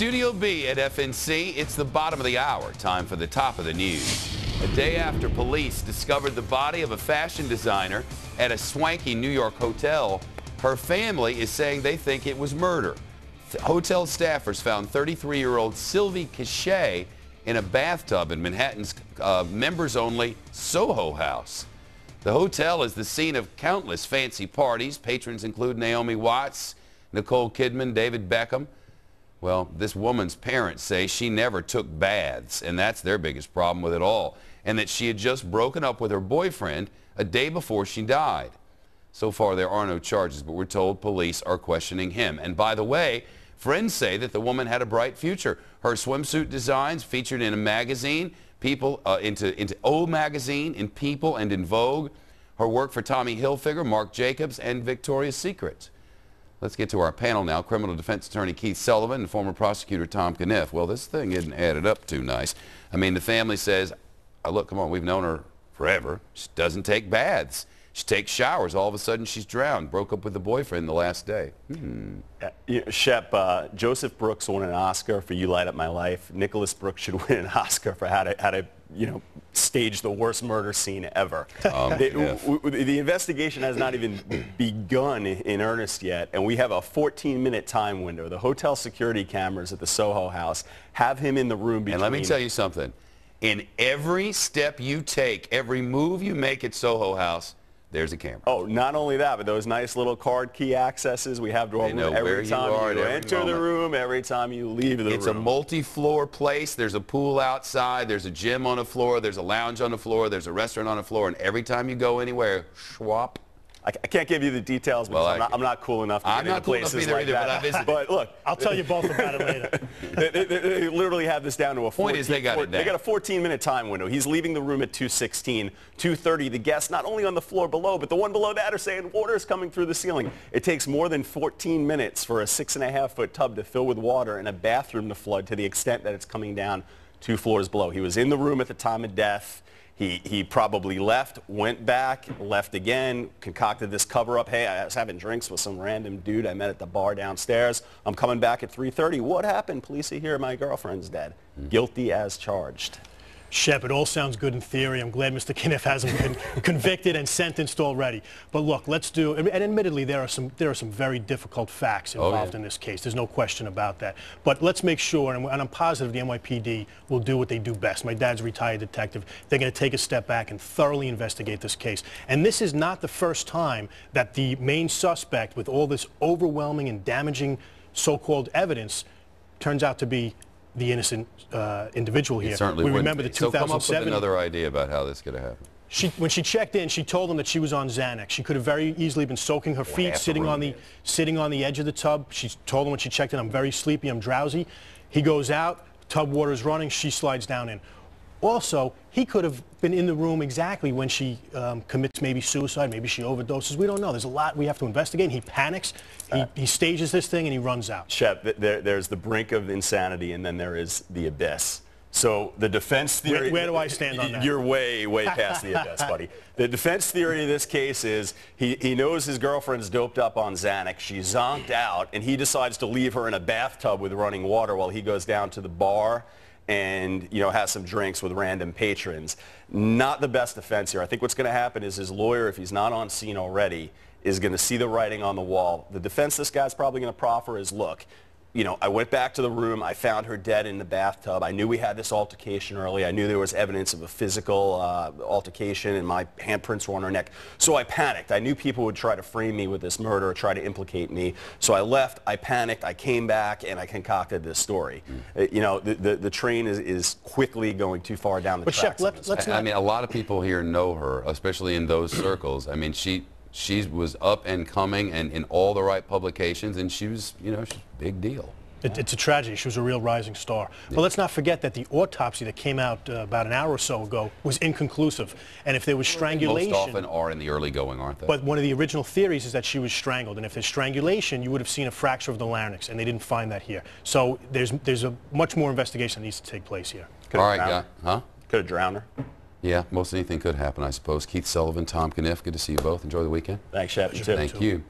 Studio B at FNC, it's the bottom of the hour. Time for the top of the news. A day after police discovered the body of a fashion designer at a swanky New York hotel, her family is saying they think it was murder. Hotel staffers found 33-year-old Sylvie Cachay in a bathtub in Manhattan's members-only Soho House. The hotel is the scene of countless fancy parties. Patrons include Naomi Watts, Nicole Kidman, David Beckham. Well, this woman's parents say she never took baths, and that's their biggest problem with it all, and that she had just broken up with her boyfriend a day before she died. So far, there are no charges, but we're told police are questioning him. And by the way, friends say that the woman had a bright future. Her swimsuit designs featured in a magazine, into O Magazine, in People, and in Vogue. Her work for Tommy Hilfiger, Marc Jacobs, and Victoria's Secret. Let's get to our panel now. Criminal defense attorney Keith Sullivan and former prosecutor Tom Caniff. Well, this thing isn't added up too nice. I mean, the family says, oh, look, come on, we've known her forever. She doesn't take baths. She takes showers. All of a sudden, she's drowned. Broke up with the boyfriend the last day. Shep, Joseph Brooks won an Oscar for You Light Up My Life. Nicholas Brooks should win an Oscar for how to stage the worst murder scene ever. The investigation has not even begun in earnest yet, and we have a 14-minute time window. The hotel security cameras at the Soho House have him in the room between... And let me tell you something. In every step you take, every move you make at Soho House, there's a camera. Oh, not only that, but those nice little card key accesses we have to every time you enter the room, every time you leave the room. It's a multi-floor place. There's a pool outside. There's a gym on the floor. There's a lounge on the floor. There's a restaurant on the floor. And every time you go anywhere, schwap. I can't give you the details because I'm not cool enough to get into places like that. But look, I'll tell you both about it later. They literally have this down to a 14. They got a 14-minute time window. He's leaving the room at 2:16, 2:30. The guests, not only on the floor below, but the one below that, are saying water is coming through the ceiling. It takes more than 14 minutes for a 6.5-foot tub to fill with water and a bathroom to flood to the extent that it's coming down 2 floors below. He was in the room at the time of death. He probably left, went back, left again, concocted this cover-up. Hey, I was having drinks with some random dude I met at the bar downstairs. I'm coming back at 3:30. What happened? Police are here. My girlfriend's dead. Guilty as charged. Shep, it all sounds good in theory. I'm glad Mr. Caniff hasn't been convicted and sentenced already. But look, let's do, and admittedly, there are some very difficult facts involved in this case. There's no question about that. But let's make sure, and I'm positive the NYPD will do what they do best. My dad's a retired detective. They're going to take a step back and thoroughly investigate this case. And this is not the first time that the main suspect, with all this overwhelming and damaging so-called evidence, turns out to be the innocent individual here. We remember the 2007. So come up with another idea about how this could have happened. When she checked in, she told him that she was on Xanax. She could have very easily been soaking her feet, sitting on the edge of the tub. She told him when she checked in, I'm very sleepy, I'm drowsy. He goes out, tub water is running, she slides down in. Also, he could have been in the room exactly when she commits maybe suicide, maybe she overdoses. We don't know. There's a lot we have to investigate. He panics, he stages this thing, and he runs out. Shep, there's the brink of insanity, and then there is the abyss. So the defense theory... Where do I stand on that? You're way past the abyss, buddy. The defense theory of this case is he knows his girlfriend's doped up on Xanax. She's zonked out, and he decides to leave her in a bathtub with running water while he goes down to the bar and has some drinks with random patrons. Not the best defense here. I think what's going to happen is his lawyer, if he's not on scene already, is going to see the writing on the wall. The defense this guy's probably going to proffer is, look, I went back to the room. I found her dead in the bathtub. I knew we had this altercation early. I knew there was evidence of a physical altercation, and my handprints were on her neck. So I panicked. I knew people would try to frame me with this murder or try to implicate me. So I left. I panicked. I came back, and I concocted this story. The train is quickly going too far down the tracks. But Shep, I mean, a lot of people here know her, especially in those circles. I mean, she was up and coming and in all the right publications, and she was, she's a big deal. It's a tragedy. She was a real rising star. But let's not forget that the autopsy that came out about an hour or so ago was inconclusive. And if there was strangulation... Most often are in the early going, aren't they? But one of the original theories is that she was strangled. And if there's strangulation, you would have seen a fracture of the larynx. And they didn't find that here. So there's a much more investigation that needs to take place here. All right, guy. Huh? Could have drowned her. Yeah, most anything could happen, I suppose. Keith Sullivan, Tom Caniff, good to see you both. Enjoy the weekend. Thanks, Shep. Thank you.